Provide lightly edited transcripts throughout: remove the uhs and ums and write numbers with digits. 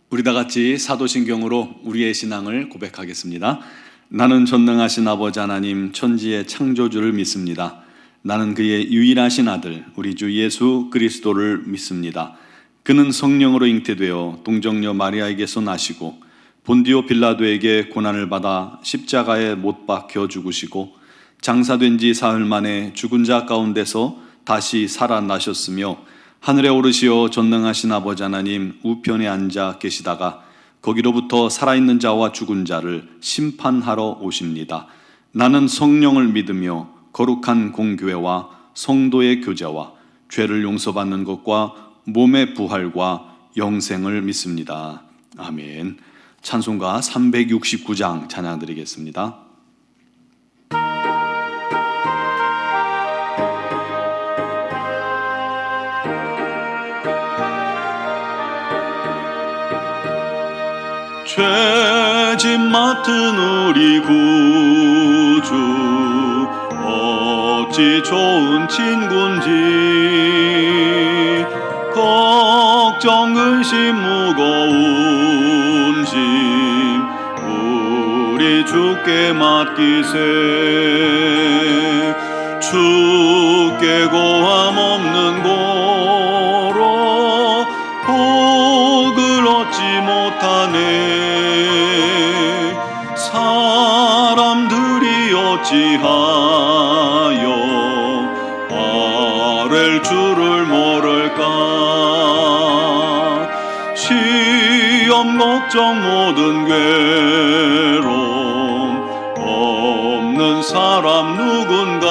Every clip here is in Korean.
우리 다 같이 사도신경으로 우리의 신앙을 고백하겠습니다. 나는 전능하신 아버지 하나님 천지의 창조주를 믿습니다. 나는 그의 유일하신 아들 우리 주 예수 그리스도를 믿습니다. 그는 성령으로 잉태되어 동정녀 마리아에게서 나시고 본디오 빌라도에게 고난을 받아 십자가에 못 박혀 죽으시고 장사된 지 사흘 만에 죽은 자 가운데서 다시 살아나셨으며 하늘에 오르시어 전능하신 아버지 하나님 우편에 앉아 계시다가 거기로부터 살아있는 자와 죽은 자를 심판하러 오십니다. 나는 성령을 믿으며 거룩한 공교회와 성도의 교제와 죄를 용서받는 것과 몸의 부활과 영생을 믿습니다. 아멘. 찬송가 369장 찬양 드리겠습니다. 죄짐 맡은 우리 구주 어찌 좋은 친군지 걱정 근심 무거운 짐 우리 주께 맡기세 주께 고함 없는 고로 복을 얻지 못하네 사람들이 어찌하여 아랠 줄을 모를까 시험 걱정 모든 괴로움 없는 사람 누군가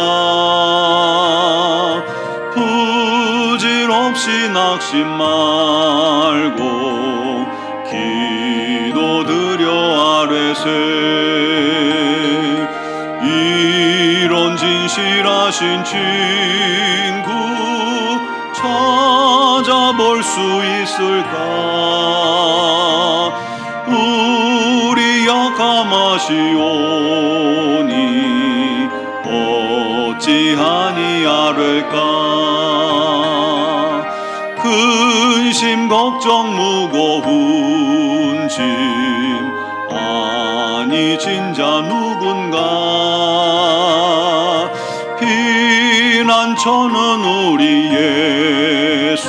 부질없이 낙심 말고 기도드려 아뢰세 이런 진실하신 친구 찾아볼 수 있을까 우리 약함하시오니 어찌하니 아뢰까 근심 걱정 무거운 짐 아니 진자 누군가 피난처는 우리 예수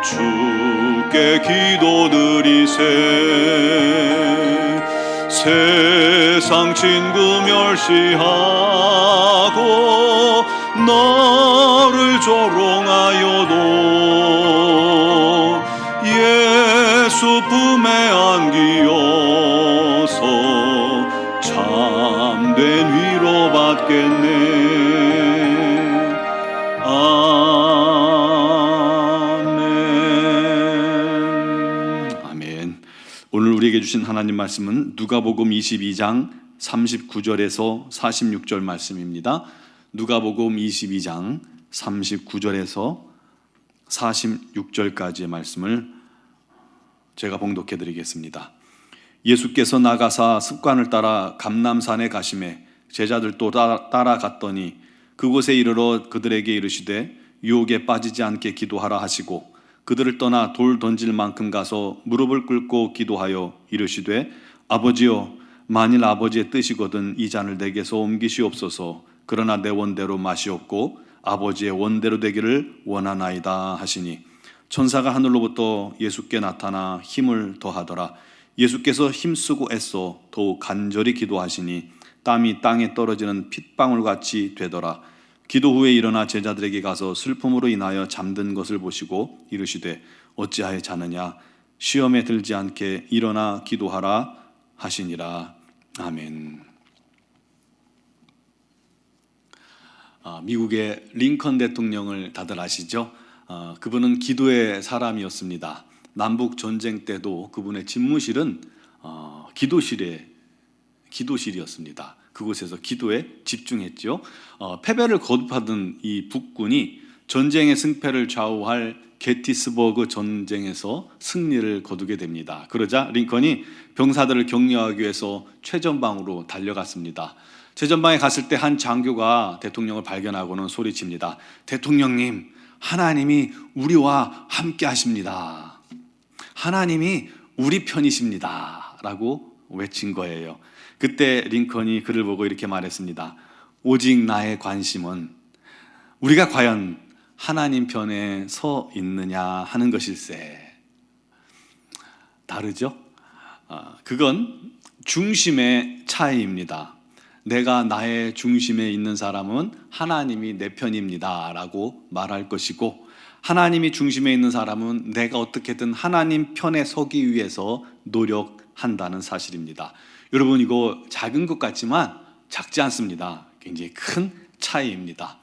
주께 기도드리세 세상 친구 멸시하고 너를 조롱하여도 예수 품에 안기어서 참된 위로 받겠네 아멘. 아멘. 오늘 우리에게 주신 하나님 말씀은 누가복음 22장 39절에서 46절 말씀입니다. 누가복음 22장 39절에서 46절까지의 말씀을 제가 봉독해 드리겠습니다. 예수께서 나가사 습관을 따라 감람산에 가시매 제자들도 따라갔더니 그곳에 이르러 그들에게 이르시되 유혹에 빠지지 않게 기도하라 하시고 그들을 떠나 돌 던질 만큼 가서 무릎을 꿇고 기도하여 이르시되 아버지여 만일 아버지의 뜻이거든 이 잔을 내게서 옮기시옵소서 그러나 내 원대로 마시옵고 아버지의 원대로 되기를 원하나이다 하시니 천사가 하늘로부터 예수께 나타나 힘을 더하더라. 예수께서 힘쓰고 애써 더욱 간절히 기도하시니 땀이 땅에 떨어지는 핏방울같이 되더라. 기도 후에 일어나 제자들에게 가서 슬픔으로 인하여 잠든 것을 보시고 이르시되 어찌하여 자느냐 시험에 들지 않게 일어나 기도하라 하시니라. 아멘. 미국의 링컨 대통령을 다들 아시죠? 그분은 기도의 사람이었습니다. 남북 전쟁 때도 그분의 집무실은 기도실이었습니다. 그곳에서 기도에 집중했죠. 패배를 거듭하던 이 북군이 전쟁의 승패를 좌우할 게티스버그 전쟁에서 승리를 거두게 됩니다. 그러자 링컨이 병사들을 격려하기 위해서 최전방으로 달려갔습니다. 최전방에 갔을 때 한 장교가 대통령을 발견하고는 소리칩니다. 대통령님, 하나님이 우리와 함께 하십니다. 하나님이 우리 편이십니다 라고 외친 거예요. 그때 링컨이 그를 보고 이렇게 말했습니다. 오직 나의 관심은 우리가 과연 하나님 편에 서 있느냐 하는 것일세. 다르죠? 그건 중심의 차이입니다. 내가 나의 중심에 있는 사람은 하나님이 내 편입니다 라고 말할 것이고, 하나님이 중심에 있는 사람은 내가 어떻게든 하나님 편에 서기 위해서 노력한다는 사실입니다. 여러분, 이거 작은 것 같지만 작지 않습니다. 굉장히 큰 차이입니다.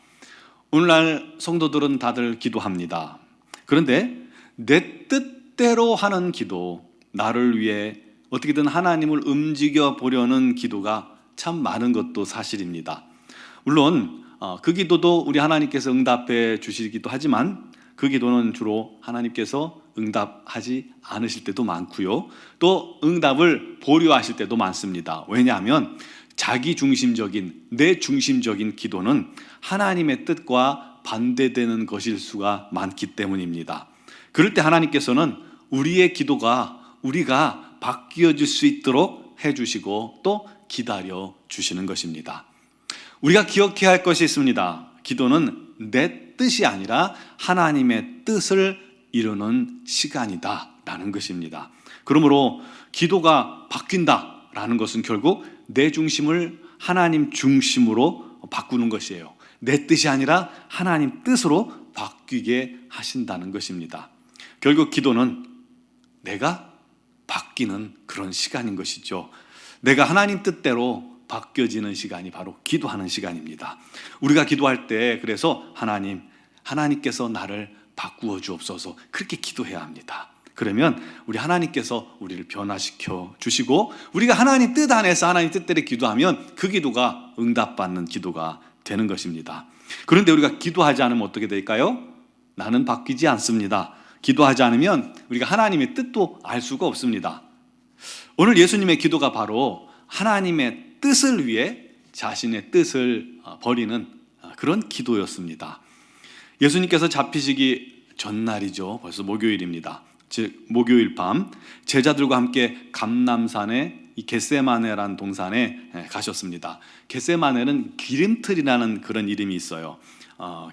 오늘날 성도들은 다들 기도합니다. 그런데 내 뜻대로 하는 기도, 나를 위해 어떻게든 하나님을 움직여 보려는 기도가 참 많은 것도 사실입니다. 물론 그 기도도 우리 하나님께서 응답해 주시기도 하지만 그 기도는 주로 하나님께서 응답하지 않으실 때도 많고요, 또 응답을 보류하실 때도 많습니다. 왜냐하면 자기 중심적인, 내 중심적인 기도는 하나님의 뜻과 반대되는 것일 수가 많기 때문입니다. 그럴 때 하나님께서는 우리의 기도가 우리가 바뀌어질 수 있도록 해주시고 또 기다려 주시는 것입니다. 우리가 기억해야 할 것이 있습니다. 기도는 내 뜻이 아니라 하나님의 뜻을 이루는 시간이다 라는 것입니다. 그러므로 기도가 바뀐다 라는 것은 결국 내 중심을 하나님 중심으로 바꾸는 것이에요. 내 뜻이 아니라 하나님 뜻으로 바뀌게 하신다는 것입니다. 결국 기도는 내가 바뀌는 그런 시간인 것이죠. 내가 하나님 뜻대로 바뀌어지는 시간이 바로 기도하는 시간입니다. 우리가 기도할 때 그래서 하나님께서 나를 바꾸어 주옵소서, 그렇게 기도해야 합니다. 그러면 우리 하나님께서 우리를 변화시켜 주시고, 우리가 하나님 뜻 안에서 하나님 뜻대로 기도하면 그 기도가 응답받는 기도가 되는 것입니다. 그런데 우리가 기도하지 않으면 어떻게 될까요? 나는 바뀌지 않습니다. 기도하지 않으면 우리가 하나님의 뜻도 알 수가 없습니다. 오늘 예수님의 기도가 바로 하나님의 뜻을 위해 자신의 뜻을 버리는 그런 기도였습니다. 예수님께서 잡히시기 전날이죠. 벌써 목요일입니다. 즉 목요일 밤 제자들과 함께 감람산의 이 겟세마네라는 동산에 가셨습니다. 겟세마네는 기름틀이라는 그런 이름이 있어요.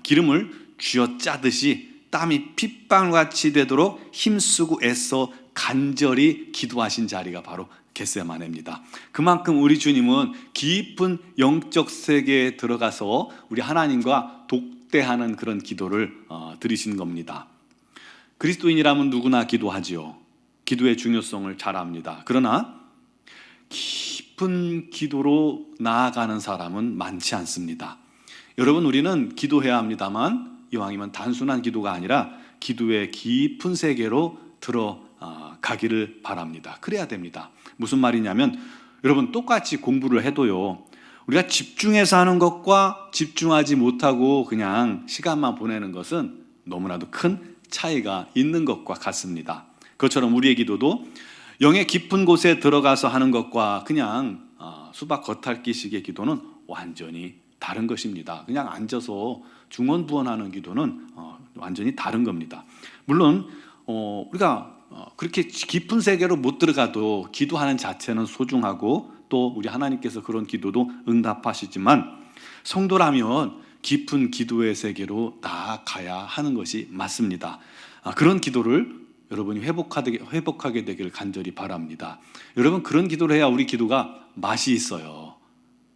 기름을 쥐어 짜듯이 땀이 핏방울같이 되도록 힘쓰고 애써 간절히 기도하신 자리가 바로 겟세마네입니다. 그만큼 우리 주님은 깊은 영적 세계에 들어가서 우리 하나님과 독대하는 그런 기도를 드리신 겁니다. 그리스도인이라면 누구나 기도하지요. 기도의 중요성을 잘 압니다. 그러나 깊은 기도로 나아가는 사람은 많지 않습니다. 여러분, 우리는 기도해야 합니다만 이왕이면 단순한 기도가 아니라 기도의 깊은 세계로 들어가기를 바랍니다. 그래야 됩니다. 무슨 말이냐면, 여러분, 똑같이 공부를 해도요, 우리가 집중해서 하는 것과 집중하지 못하고 그냥 시간만 보내는 것은 너무나도 큰 차이가 있는 것과 같습니다. 그것처럼 우리의 기도도 영의 깊은 곳에 들어가서 하는 것과 그냥 수박 겉핥기식의 기도는 완전히 다른 것입니다. 그냥 앉아서 중언부언하는 기도는 완전히 다른 겁니다. 물론 우리가 그렇게 깊은 세계로 못 들어가도 기도하는 자체는 소중하고 또 우리 하나님께서 그런 기도도 응답하시지만, 성도라면 깊은 기도의 세계로 나아가야 하는 것이 맞습니다. 그런 기도를 여러분이 회복하게 되기를 간절히 바랍니다. 여러분, 그런 기도를 해야 우리 기도가 맛이 있어요.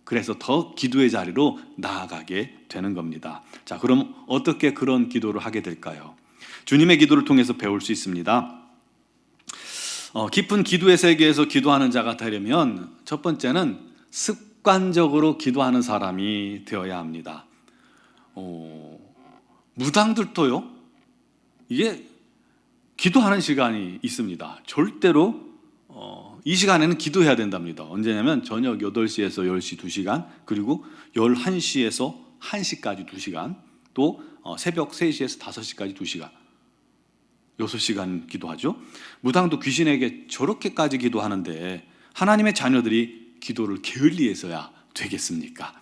그래서 더 기도의 자리로 나아가게 되는 겁니다. 자, 그럼 어떻게 그런 기도를 하게 될까요? 주님의 기도를 통해서 배울 수 있습니다. 깊은 기도의 세계에서 기도하는 자가 되려면 첫 번째는 습관적으로 기도하는 사람이 되어야 합니다. 무당들도요, 이게 기도하는 시간이 있습니다. 절대로 이 시간에는 기도해야 된답니다. 언제냐면 저녁 8시에서 10시 2시간, 그리고 11시에서 1시까지 2시간, 또 새벽 3시에서 5시까지 2시간, 6시간 기도하죠. 무당도 귀신에게 저렇게까지 기도하는데 하나님의 자녀들이 기도를 게을리해서야 되겠습니까?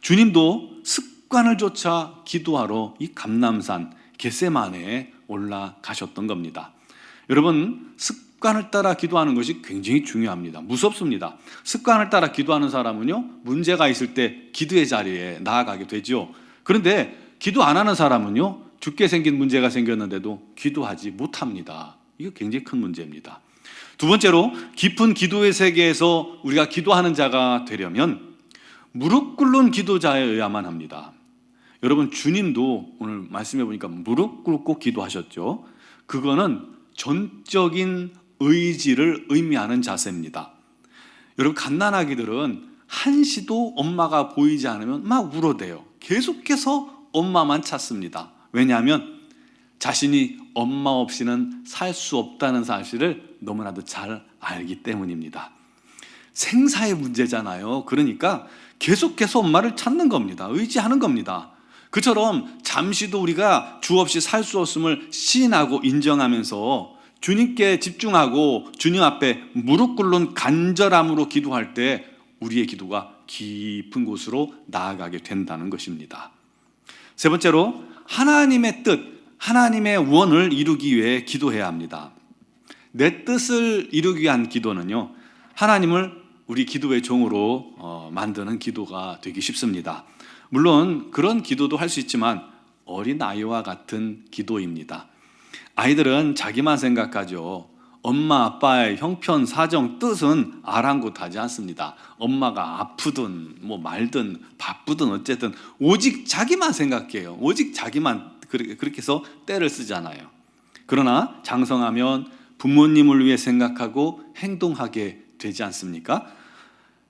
주님도 습관을 좇아 기도하러 이 감람산 겟세마네에 올라가셨던 겁니다. 여러분, 습관을 따라 기도하는 것이 굉장히 중요합니다. 무섭습니다. 습관을 따라 기도하는 사람은요, 문제가 있을 때 기도의 자리에 나아가게 되죠. 그런데 기도 안 하는 사람은요, 죽게 생긴 문제가 생겼는데도 기도하지 못합니다. 이거 굉장히 큰 문제입니다. 두 번째로, 깊은 기도의 세계에서 우리가 기도하는 자가 되려면 무릎 꿇는 기도자여야만 합니다. 여러분, 주님도 오늘 말씀해 보니까 무릎 꿇고 기도하셨죠. 그거는 전적인 의지를 의미하는 자세입니다. 여러분, 갓난아기들은 한시도 엄마가 보이지 않으면 막 울어대요. 계속해서 엄마만 찾습니다. 왜냐하면 자신이 엄마 없이는 살 수 없다는 사실을 너무나도 잘 알기 때문입니다. 생사의 문제잖아요. 그러니까 계속해서 엄마를 찾는 겁니다. 의지하는 겁니다. 그처럼 잠시도 우리가 주 없이 살 수 없음을 시인하고 인정하면서 주님께 집중하고 주님 앞에 무릎 꿇는 간절함으로 기도할 때 우리의 기도가 깊은 곳으로 나아가게 된다는 것입니다. 세 번째로, 하나님의 뜻, 하나님의 원을 이루기 위해 기도해야 합니다. 내 뜻을 이루기 위한 기도는요, 하나님을 우리 기도의 종으로 만드는 기도가 되기 쉽습니다. 물론 그런 기도도 할 수 있지만 어린아이와 같은 기도입니다. 아이들은 자기만 생각하죠. 엄마 아빠의 형편 사정 뜻은 아랑곳하지 않습니다. 엄마가 아프든 뭐 말든 바쁘든 어쨌든 오직 자기만 생각해요. 오직 자기만 그렇게 해서 때를 쓰잖아요. 그러나 장성하면 부모님을 위해 생각하고 행동하게 되지 않습니까?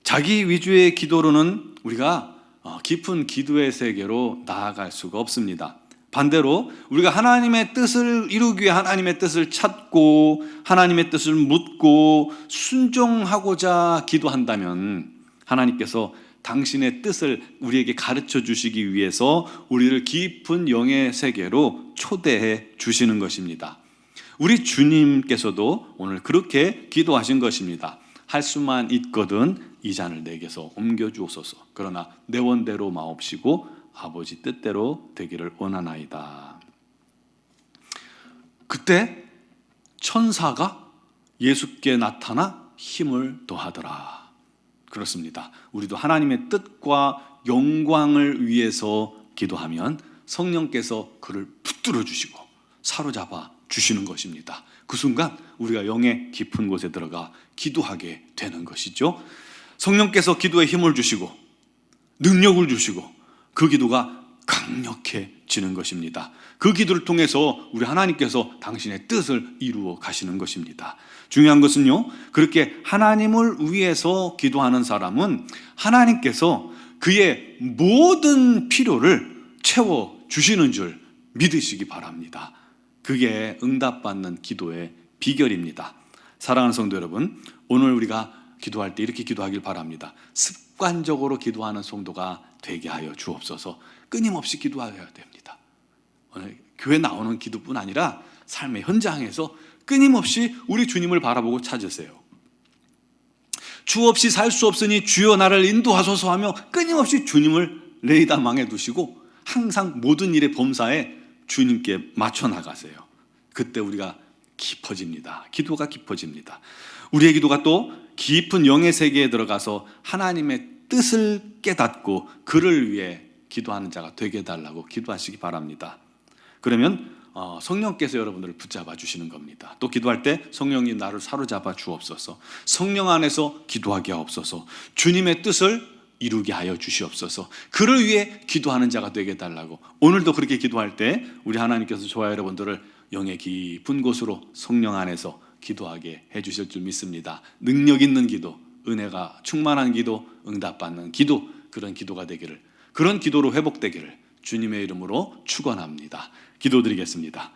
자기 위주의 기도로는 우리가 깊은 기도의 세계로 나아갈 수가 없습니다. 반대로 우리가 하나님의 뜻을 이루기 위해 하나님의 뜻을 찾고 하나님의 뜻을 묻고 순종하고자 기도한다면 하나님께서 당신의 뜻을 우리에게 가르쳐 주시기 위해서 우리를 깊은 영의 세계로 초대해 주시는 것입니다. 우리 주님께서도 오늘 그렇게 기도하신 것입니다. 할 수만 있거든 이 잔을 내게서 옮겨주옵소서. 그러나 내 원대로 마옵시고 아버지 뜻대로 되기를 원하나이다. 그때 천사가 예수께 나타나 힘을 더하더라. 그렇습니다. 우리도 하나님의 뜻과 영광을 위해서 기도하면 성령께서 그를 붙들어 주시고 사로잡아 주시는 것입니다. 그 순간 우리가 영의 깊은 곳에 들어가 기도하게 되는 것이죠. 성령께서 기도에 힘을 주시고 능력을 주시고 그 기도가 강력해지는 것입니다. 그 기도를 통해서 우리 하나님께서 당신의 뜻을 이루어 가시는 것입니다. 중요한 것은요, 그렇게 하나님을 위해서 기도하는 사람은 하나님께서 그의 모든 필요를 채워주시는 줄 믿으시기 바랍니다. 그게 응답받는 기도의 비결입니다. 사랑하는 성도 여러분, 오늘 우리가 기도할 때 이렇게 기도하길 바랍니다. 습관적으로 기도하는 성도가 되게 하여 주옵소서. 끊임없이 기도해야 됩니다. 오늘 교회 나오는 기도뿐 아니라 삶의 현장에서 끊임없이 우리 주님을 바라보고 찾으세요. 주 없이 살 수 없으니 주여 나를 인도하소서 하며 끊임없이 주님을 레이다망에 두시고 항상 모든 일의 범사에 주님께 맞춰 나가세요. 그때 우리가 깊어집니다. 기도가 깊어집니다. 우리의 기도가 또 깊은 영의 세계에 들어가서 하나님의 뜻을 깨닫고 그를 위해 기도하는 자가 되게 해달라고 기도하시기 바랍니다. 그러면 성령께서 여러분들을 붙잡아 주시는 겁니다. 또 기도할 때 성령이 나를 사로잡아 주옵소서. 성령 안에서 기도하게 하옵소서. 주님의 뜻을 이루게 하여 주시옵소서. 그를 위해 기도하는 자가 되게 해달라고. 오늘도 그렇게 기도할 때 우리 하나님께서 저와 여러분들을 영의 깊은 곳으로 성령 안에서 기도하게 해주실 줄 믿습니다. 능력 있는 기도, 은혜가 충만한 기도, 응답받는 기도, 그런 기도가 되기를, 그런 기도로 회복되기를 주님의 이름으로 축원합니다. 기도드리겠습니다.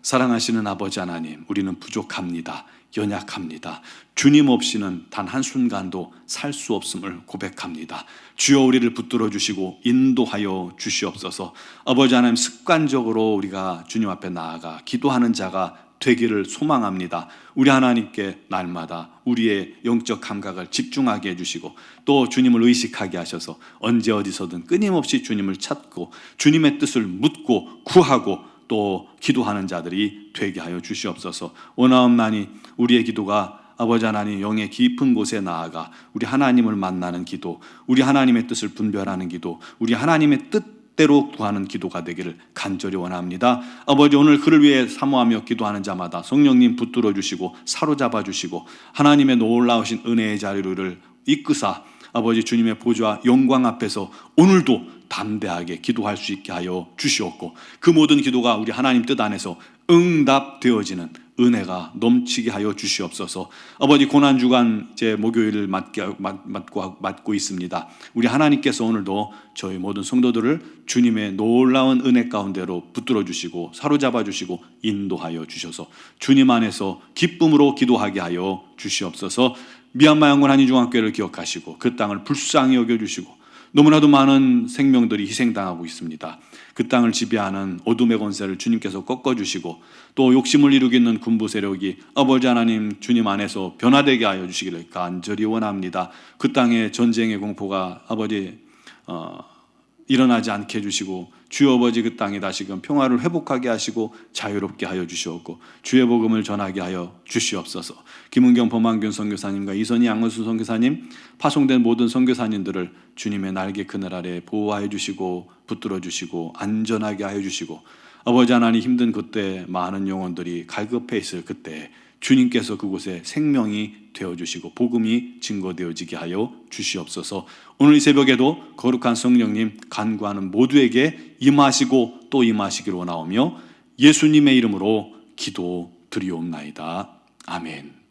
사랑하시는 아버지 하나님, 우리는 부족합니다. 연약합니다. 주님 없이는 단 한순간도 살 수 없음을 고백합니다. 주여 우리를 붙들어 주시고 인도하여 주시옵소서. 아버지 하나님, 습관적으로 우리가 주님 앞에 나아가 기도하는 자가 되기를 소망합니다. 우리 하나님께 날마다 우리의 영적 감각을 집중하게 해주시고 또 주님을 의식하게 하셔서 언제 어디서든 끊임없이 주님을 찾고 주님의 뜻을 묻고 구하고 또 기도하는 자들이 되게 하여 주시옵소서. 원하옵나니 우리의 기도가 아버지 하나님 영의 깊은 곳에 나아가 우리 하나님을 만나는 기도, 우리 하나님의 뜻을 분별하는 기도, 우리 하나님의 뜻대로 구하는 기도가 되기를 간절히 원합니다. 아버지, 오늘 그를 위해 사모하며 기도하는 자마다 성령님 붙들어 주시고 사로잡아 주시고 하나님의 놀라우신 은혜의 자리를 이끄사 아버지 주님의 보좌 영광 앞에서 오늘도 담대하게 기도할 수 있게 하여 주시옵고, 그 모든 기도가 우리 하나님 뜻 안에서 응답되어지는 은혜가 넘치게 하여 주시옵소서. 아버지, 고난주간 이제 목요일을 맞고 있습니다. 우리 하나님께서 오늘도 저희 모든 성도들을 주님의 놀라운 은혜 가운데로 붙들어 주시고 사로잡아 주시고 인도하여 주셔서 주님 안에서 기쁨으로 기도하게 하여 주시옵소서. 미얀마 양군 한인중앙교회를 기억하시고 그 땅을 불쌍히 여겨주시고, 너무나도 많은 생명들이 희생당하고 있습니다. 그 땅을 지배하는 어둠의 권세를 주님께서 꺾어주시고, 또 욕심을 이루고 있는 군부 세력이 아버지 하나님 주님 안에서 변화되게 하여 주시기를 간절히 원합니다. 그 땅에 전쟁의 공포가 아버지 일어나지 않게 해주시고, 주여 아버지 그 땅에 다시금 평화를 회복하게 하시고 자유롭게 하여 주시옵고 주의 복음을 전하게 하여 주시옵소서. 김은경 범한균 선교사님과 이선희 양원수 선교사님, 파송된 모든 선교사님들을 주님의 날개 그늘 아래 보호하여 주시고 붙들어 주시고 안전하게 하여 주시고, 아버지 하나님 힘든 그때 많은 영혼들이 갈급해 있을 그때 주님께서 그곳에 생명이 되어주시고 복음이 증거되어지게 하여 주시옵소서. 오늘 이 새벽에도 거룩한 성령님 간구하는 모두에게 임하시고 또 임하시기로 원하오며 예수님의 이름으로 기도드리옵나이다. 아멘.